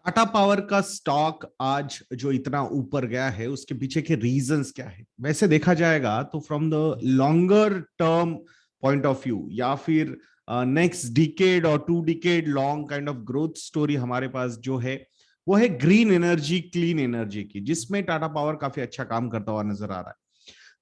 Tata power का stock आज जो इतना ऊपर गया है उसके पीछे के रीजंस क्या है? वैसे देखा जाएगा तो from the longer term point of view या फिर नेक्स्ट डिकेड और 2 decade long kind of growth story हमारे पास जो है वो है ग्रीन एनर्जी, क्लीन एनर्जी की, जिसमें टाटा पावर काफी अच्छा काम करता हुआ नजर आ रहा है।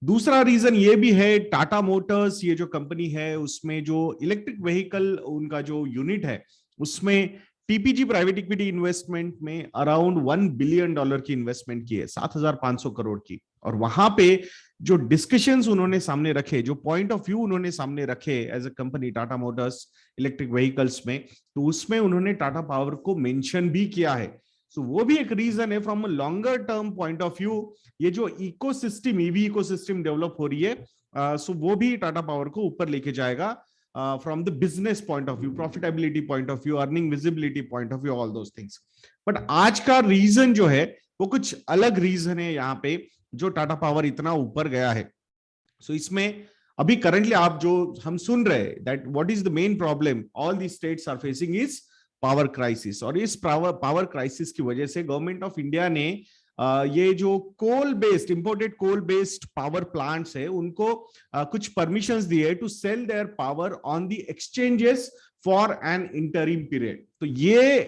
दूसरा रीजन ये भी है, टाटा मोटर्स ये जो कंपनी है उसमें जो इलेक्ट्रिक व्हीकल उनका जो यूनिट है उसमें टीपीजी प्राइवेट इक्विटी इन्वेस्टमेंट में अराउंड $1 बिलियन की इन्वेस्टमेंट की है, 7,500 करोड़ की। और वहां पे जो डिस्कशंस उन्होंने सामने रखे, जो पॉइंट ऑफ व्यू उन्होंने सामने रखे as a company Tata motors electric vehicles में, तो उसमें उन्होंने टाटा पावर को मेंशन भी किया है। सो वो भी एक रीजन है from longer term point of view. ये जो इकोसिस्टम, ईवी इकोसिस्टम डेवलप हो रही है, सो वो भी टाटा पावर को ऊपर लेके जाएगा from the business point of view, profitability point of view, earning visibility point of view, all those things. But आज का रीजन जो है वो कुछ अलग रीजन है यहाँ पे, जो टाटा पावर इतना ऊपर गया है। सो इसमें अभी करंटली आप जो हम सुन रहे हैं that what is the main problem all the states are facing is power crisis. और इस पावर क्राइसिस की वजह से गवर्नमेंट ऑफ इंडिया ने ये जो coal based, imported coal based power plants है उनको कुछ परमिशंस दिए to sell their power on the exchanges for an interim period. तो ये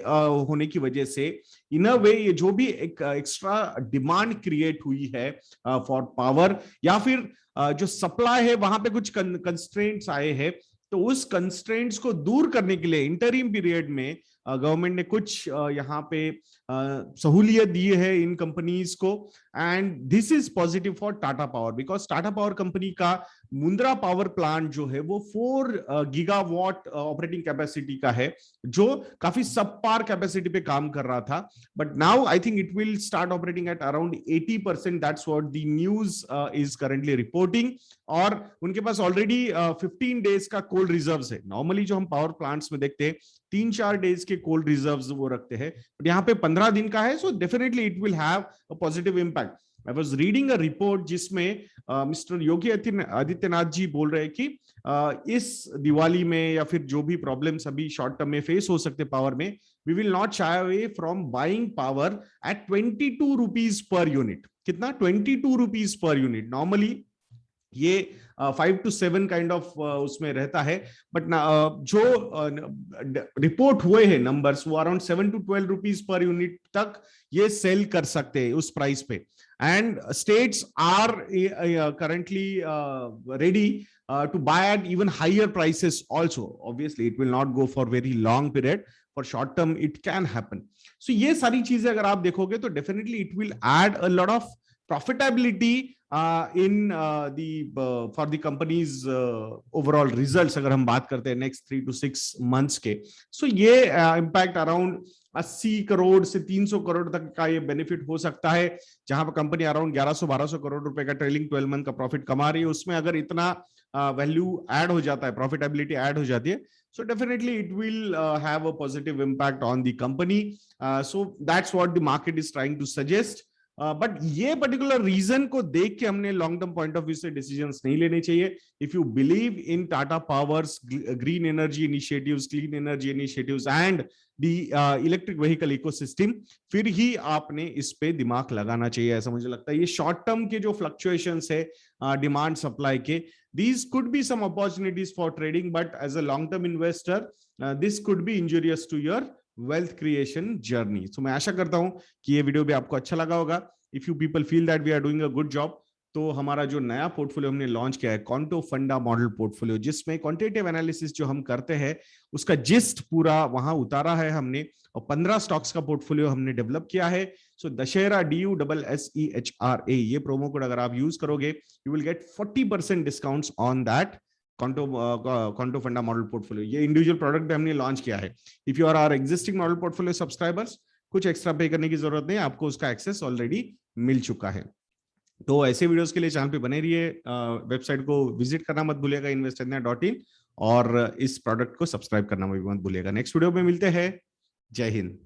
होने की वजह से इन अ वे ये जो भी एक एक्स्ट्रा डिमांड क्रिएट हुई है फॉर पावर, या फिर जो सप्लाई है वहां पे कुछ कंस्ट्रेंट्स आए हैं, तो उस कंस्ट्रेंट्स को दूर करने के लिए इंटरिम पीरियड में गवर्नमेंट ने कुछ यहाँ पे सहूलियत दी है इन कंपनीज को। And this is positive for Tata power, because Tata power company का मुंद्रा पावर प्लांट जो है वो 4 गीगावाट ऑपरेटिंग कैपेसिटी का है, जो काफी सब पार कैपेसिटी पे काम कर रहा था। But now I think it will start operating at around 80%, that's what the news is currently reporting. और उनके पास ऑलरेडी 15 डेज का कोल्ड रिजर्व है। नॉर्मली जो हम पावर प्लांट्स में देखते हैं 3-4 डेज के कोल्ड रिजर्व्स वो रखते हैं, बट यहाँ पे 15 दिन का है। So definitely it will have a positive impact. I was reading a report जिसमें मिस्टर योगी आदित्यनाथ जी बोल रहे हैं कि इस दिवाली में या फिर जो भी प्रॉब्लम्स अभी शॉर्ट टर्म में फेस हो सकते पावर में, we will not shy away from buying power at 22 rupees per unit. कितना? 22 रुपीज पर यूनिट। नॉर्मली ये 5 to 7 काइंड ऑफ उसमें रहता है, बट जो रिपोर्ट हुए हैं नंबर्स वो around 7 to 12 rupees per unit तक ये सेल कर सकते हैं उस प्राइस पे। And states are currently ready to buy at even higher prices also. Obviously it will not go for very long period, for short term it can happen. So ये सारी चीजें अगर आप देखोगे तो definitely it will add a lot of profitability in the for the company's overall results अगर हम बात करते हैं next 3 to 6 months के। So ये impact around 80 करोड़ से 300 करोड़ तक का ये बेनिफिट हो सकता है, जहां पर कंपनी अराउंड 1100-1200 करोड़ रुपए का ट्रेलिंग 12 मंथ का प्रॉफिट कमा रही है। उसमें अगर इतना वैल्यू ऐड हो जाता है, प्रॉफिटेबिलिटी ऐड हो जाती है, so definitely it will have a positive impact on the company. So that's what the market is trying to suggest. But ये पर्टिकुलर रीजन को देख के हमने long term point of view से डिसीजंस नहीं लेने चाहिए। If you believe in Tata powers green energy initiatives, clean energy initiatives and the electric vehicle ecosystem, फिर ही आपने इस पे दिमाग लगाना चाहिए, ऐसा मुझे लगता है। ये शॉर्ट टर्म के जो फ्लक्चुएशंस है डिमांड सप्लाई के, these could be some opportunities for trading, but as a long term investor this could be injurious to your wealth creation journey. So मैं आशा करता हूं कि ये वीडियो भी आपको अच्छा लगा होगा। If you people feel that we are doing a good job, तो हमारा जो नया पोर्टफोलियो हमने लॉन्च किया है क्वांटो फंडा मॉडल पोर्टफोलियो, जिसमें क्वांटिटेटिव एनालिसिस जो हम करते हैं उसका जिस्ट पूरा वहां उतारा है हमने, और 15 स्टॉक्स का पोर्टफोलियो हमने डेवलप किया है। सो दशहरा DUSSEHRA ये प्रोमो कोड अगर आप यूज करोगे you will get 40% discounts on that Quanto Funda model portfolio. ये इंडिविजुअल प्रोडक्ट भी हमने लॉन्च किया है। If you are our existing model portfolio subscribers, कुछ एक्स्ट्रा पे करने की जरूरत नहीं, आपको उसका एक्सेस ऑलरेडी मिल चुका है। तो ऐसे वीडियोस के लिए चैनल पे बने रहिए, वेबसाइट को विजिट करना मत भूलिएगा investindia.in, और इस प्रोडक्ट को सब्सक्राइब करना मत भूलिएगा। नेक्स्ट वीडियो में मिलते हैं। जय हिंद।